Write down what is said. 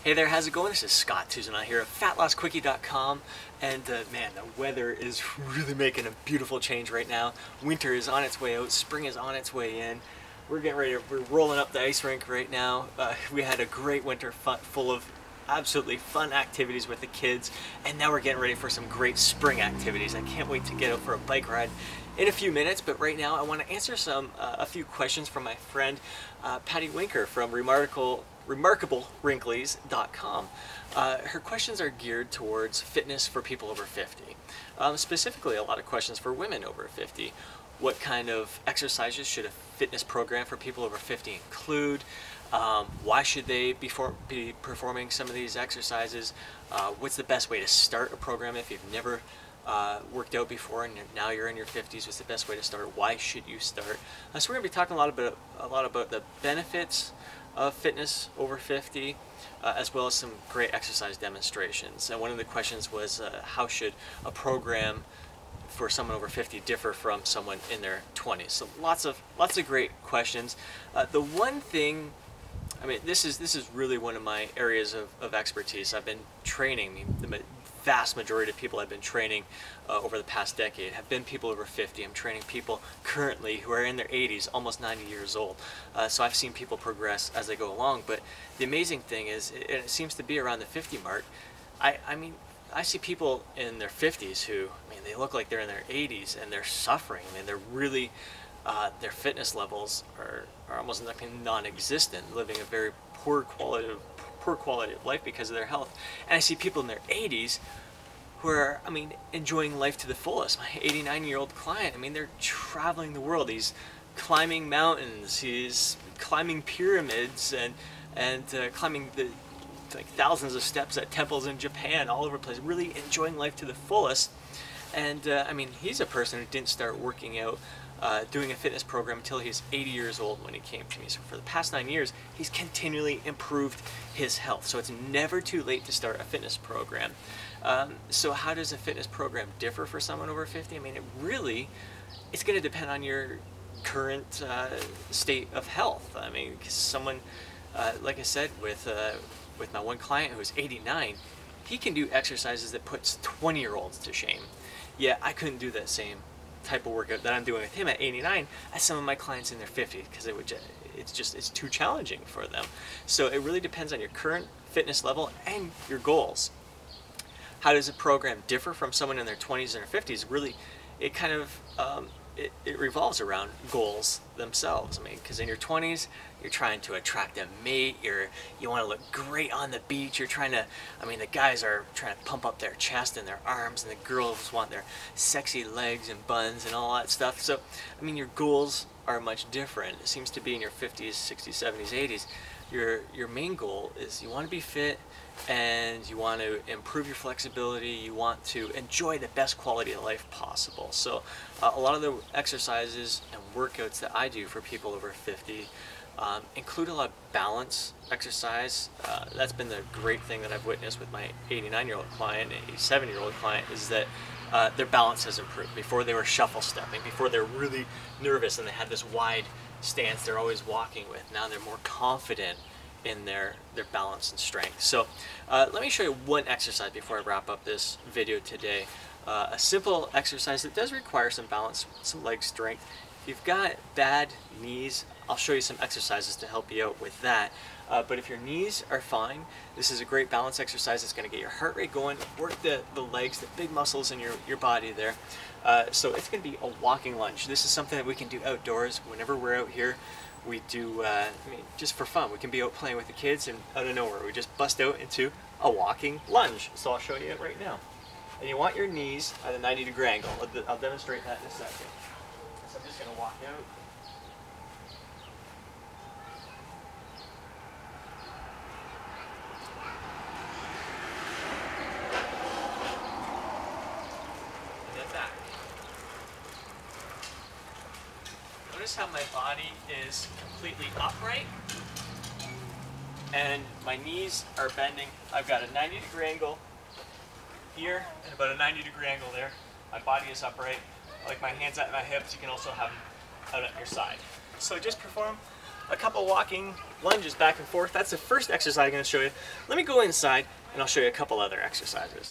Hey there, how's it going? This is Scott Tuzana here at FatLossQuickie.com, and man, the weather is really making a beautiful change right now. Winter is on its way out, spring is on its way in. We're getting ready, we're rolling up the ice rink right now. We had a great winter full of absolutely fun activities with the kids, and now we're getting ready for some great spring activities. I can't wait to get out for a bike ride in a few minutes, but right now I want to answer a few questions from my friend Patty Winker from remarkablewrinklies.com. Her questions are geared towards fitness for people over 50. Specifically, a lot of questions for women over 50. What kind of exercises should a fitness program for people over 50 include? Why should they be performing some of these exercises? What's the best way to start a program if you've never worked out before and now you're in your 50s? What's the best way to start? Why should you start? So we're going to be talking a lot about the benefits of fitness over 50, as well as some great exercise demonstrations. And one of the questions was, how should a program for someone over 50 differ from someone in their 20s? So lots of great questions. The one thing, I mean, this is really one of my areas of expertise. I've been training, the vast majority of people I've been training over the past decade have been people over 50. I'm training people currently who are in their 80s, almost 90 years old. So I've seen people progress as they go along. But the amazing thing is, it seems to be around the 50 mark. I mean, I see people in their 50s who, I mean, they look like they're in their 80s and they're suffering. I mean, they're really, their fitness levels are almost non-existent, living a very poor quality of life because of their health. And I see people in their 80s who are, I mean, enjoying life to the fullest. My 89-year-old client, I mean, they're traveling the world. He's climbing mountains, he's climbing pyramids, and climbing like thousands of steps at temples in Japan, all over the place, really enjoying life to the fullest. And I mean, he's a person who didn't start working out, doing a fitness program until he's 80 years old when he came to me. So for the past 9 years, he's continually improved his health. So it's never too late to start a fitness program. So how does a fitness program differ for someone over 50? I mean, it's going to depend on your current state of health. I mean, 'cause someone, like I said, with my one client who's 89, he can do exercises that puts 20-year-olds to shame. Yeah, I couldn't do that same type of workout that I'm doing with him at 89 as some of my clients in their 50s, because it's too challenging for them. So it really depends on your current fitness level and your goals. How does a program differ from someone in their 20s and their 50s? Really, it kind of it revolves around goals themselves. I mean, because in your 20s, you're trying to attract a mate, you want to look great on the beach, you're trying to, I mean, the guys are trying to pump up their chest and their arms, and the girls want their sexy legs and buns and all that stuff. So, I mean, your goals are much different. It seems to be in your 50s, 60s, 70s, 80s, your main goal is you want to be fit, and you want to improve your flexibility, you want to enjoy the best quality of life possible. So a lot of the exercises and workouts that I do for people over 50 include a lot of balance exercise. That's been the great thing that I've witnessed with my 89-year-old client, 87-year-old client, is that their balance has improved. Before they were shuffle stepping, before they're really nervous and they had this wide stance they're always walking with, now they're more confident in their balance and strength. So let me show you one exercise before I wrap up this video today. A simple exercise that does require some balance, some leg strength. If you've got bad knees, I'll show you some exercises to help you out with that. But if your knees are fine, this is a great balance exercise. It's going to get your heart rate going, work the legs, the big muscles in your body there. So it's going to be a walking lunge. This is something that we can do outdoors whenever we're out here. We do, I mean, just for fun. We can be out playing with the kids, and out of nowhere, we just bust out into a walking lunge. So I'll show you it right now. And you want your knees at a 90-degree angle. I'll demonstrate that in a second. So I'm just going to walk out. And then back. Notice how my body is completely upright and my knees are bending. I've got a 90-degree angle here and about a 90-degree angle there. My body is upright. I like my hands at my hips. You can also have them out at your side. So just perform a couple walking lunges back and forth. That's the first exercise I'm going to show you. Let me go inside and I'll show you a couple other exercises.